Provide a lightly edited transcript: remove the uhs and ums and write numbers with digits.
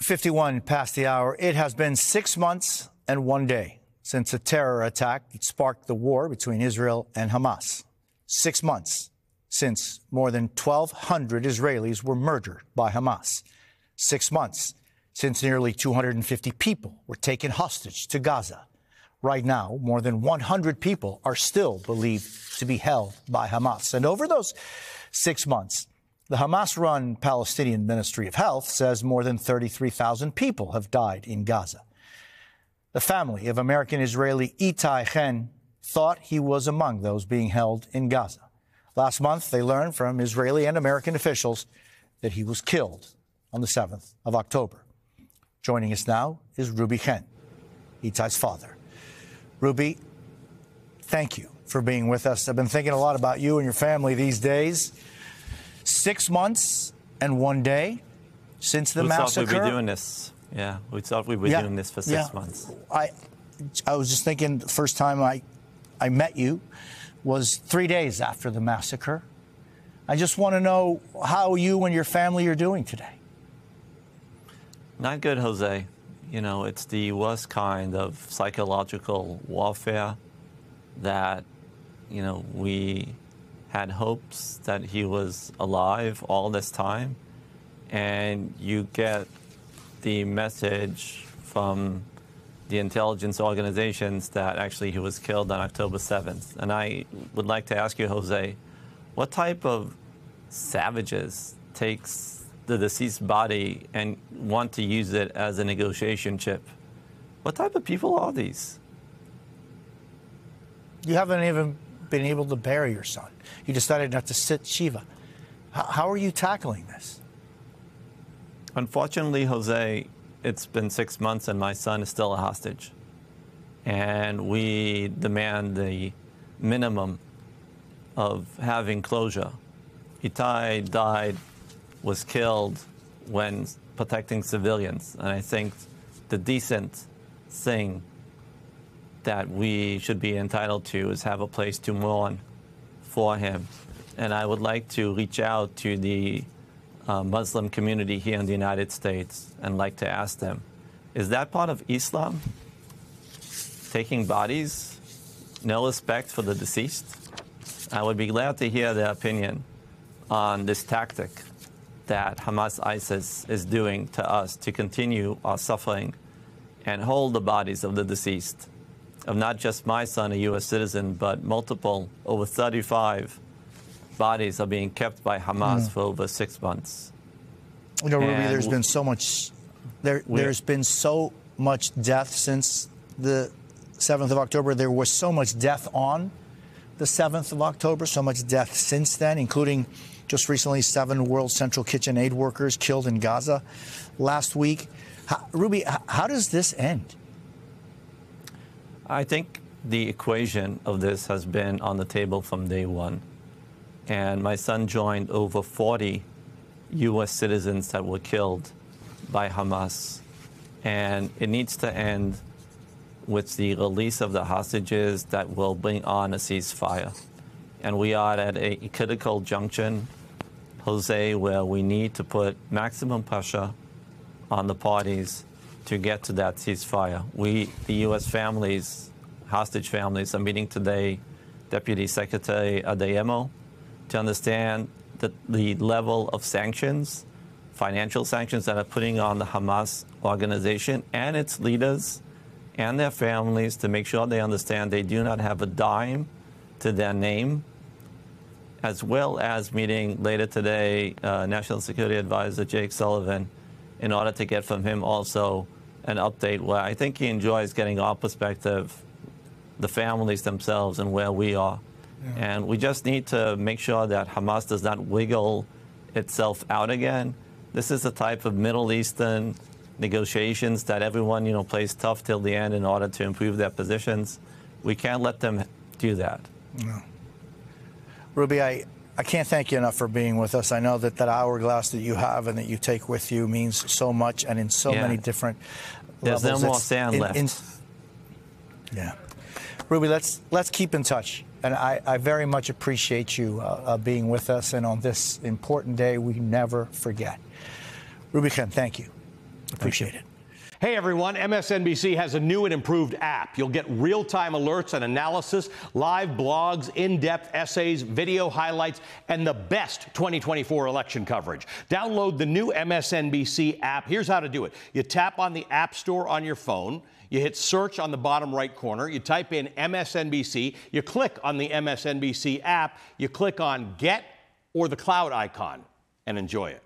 51 past the hour. It has been 6 months and 1 day since a terror attack that sparked the war between Israel and Hamas. 6 months since more than 1,200 Israelis were murdered by Hamas. 6 months since nearly 250 people were taken hostage to Gaza. Right now, more than 100 people are still believed to be held by Hamas. And over those 6 months, the Hamas-run Palestinian Ministry of Health says more than 33,000 people have died in Gaza. The family of American-Israeli Itay Chen thought he was among those being held in Gaza. Last month, they learned from Israeli and American officials that he was killed on the 7th of October. Joining us now is Ruby Chen, Itay's father. Ruby, thank you for being with us. I've been thinking a lot about you and your family these days. 6 months and 1 day since the massacre. We thought we'd be doing this. Yeah, we thought we were doing this for 6 months. I was just thinking the first time I met you was 3 days after the massacre. I just want to know how you and your family are doing today. Not good, Jose. You know, it's the worst kind of psychological warfare that, you know, we had hopes that he was alive all this time, and you get the message from the intelligence organizations that actually he was killed on October 7th. And I would like to ask you, Jose, what type of savages takes the deceased body and want to use it as a negotiation chip? What type of people are these? You haven't even been able to bury your son. You decided not to sit Shiva. How are you tackling this? Unfortunately, Jose, it's been 6 months and my son is still a hostage. And we demand the minimum of having closure. Itay died, was killed when protecting civilians. And I think the decent thing that we should be entitled to is have a place to mourn for him. And I would like to reach out to the Muslim community here in the United States and like to ask them, is that part of Islam? Taking bodies, no respect for the deceased? I would be glad to hear their opinion on this tactic that Hamas-ISIS is doing to us to continue our suffering and hold the bodies of the deceased, of not just my son, a U.S. citizen, but multiple, over 35 bodies are being kept by Hamas for over 6 months. You know, Ruby, there's been so much, there's been so much death since the 7th of October. There was so much death on the 7th of October, so much death since then, including just recently 7 World Central Kitchen aid workers killed in Gaza last week. Ruby, how does this end? I think the equation of this has been on the table from day one. And my son joined over 40 U.S. citizens that were killed by Hamas. And it needs to end with the release of the hostages that will bring on a ceasefire. And we are at a critical junction, Jose, where we need to put maximum pressure on the parties to get to that ceasefire. The U.S. families, hostage families, are meeting today, Deputy Secretary Adeyemo, to understand the level of sanctions, financial sanctions that are putting on the Hamas organization and its leaders and their families, to make sure they understand they do not have a dime to their name, as well as meeting later today National Security Advisor Jake Sullivan in order to get from him also an update where I think he enjoys getting our perspective, the families themselves, and where we are. Yeah. And we just need to make sure that Hamas does not wiggle itself out again. This is the type of Middle Eastern negotiations that everyone, plays tough till the end in order to improve their positions. We can't let them do that. No. Ruby, I can't thank you enough for being with us. I know that hourglass that you have and that you take with you means so much and in so many different levels. There's no more sand left. Yeah. Ruby, let's keep in touch. And I very much appreciate you being with us. And on this important day, we never forget. Ruby Chen, thank you. Appreciate it. Hey everyone, MSNBC has a new and improved app. You'll get real-time alerts and analysis, live blogs, in-depth essays, video highlights, and the best 2024 election coverage. Download the new MSNBC app. Here's how to do it. You tap on the App Store on your phone. You hit search on the bottom right corner. You type in MSNBC. You click on the MSNBC app. You click on Get or the cloud icon and enjoy it.